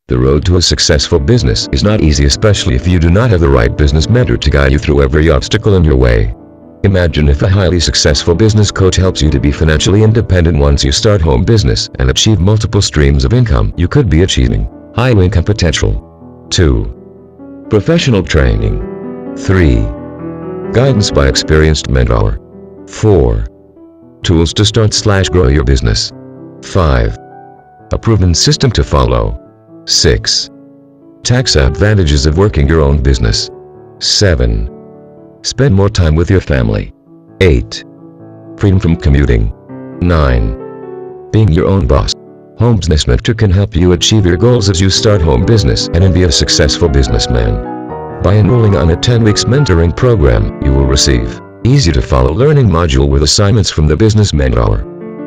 The road to a successful business is not easy, especially if you do not have the right business mentor to guide you through every obstacle in your way. Imagine if a highly successful business coach helps you to be financially independent once you start home business and achieve multiple streams of income. You could be achieving high income potential. 2. Professional training. 3. Guidance by experienced mentor. 4. Tools to start/grow your business. 5. A proven system to follow. 6. Tax advantages of working your own business. 7. Spend more time with your family. 8. Freedom from commuting. 9. Being your own boss. Home Business Mentor can help you achieve your goals as you start home business and be a successful businessman. By enrolling on a 10-week mentoring program, you will receive easy-to-follow learning module with assignments from the Business Mentor.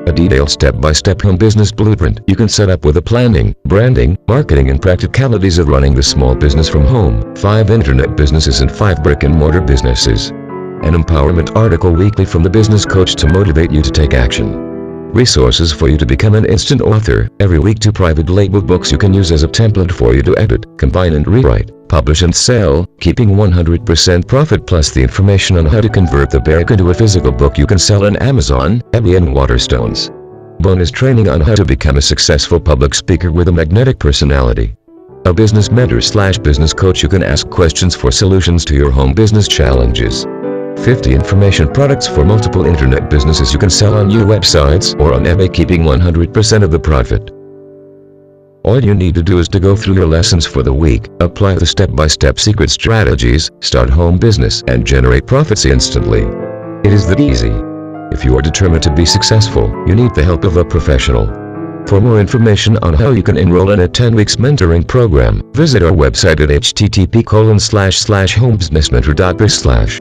A detailed step-by-step home business blueprint you can set up with the planning, branding, marketing and practicalities of running the small business from home, 5 internet businesses and 5 brick-and-mortar businesses. An empowerment article weekly from the business coach to motivate you to take action. Resources for you to become an instant author, every week 2 private label books you can use as a template for you to edit, combine and rewrite, publish and sell, keeping 100% profit, plus the information on how to convert the book into a physical book you can sell on Amazon, Ebay and Waterstones. Bonus training on how to become a successful public speaker with a magnetic personality. A business mentor/business coach you can ask questions for solutions to your home business challenges. 50 information products for multiple internet businesses you can sell on your websites or on eBay, keeping 100% of the profit. All you need to do is to go through your lessons for the week, apply the step-by-step secret strategies, start home business and generate profits instantly. It is that easy. If you are determined to be successful, you need the help of a professional. For more information on how you can enroll in a 10-week mentoring program, visit our website at http://homebusinessmentor.biz/.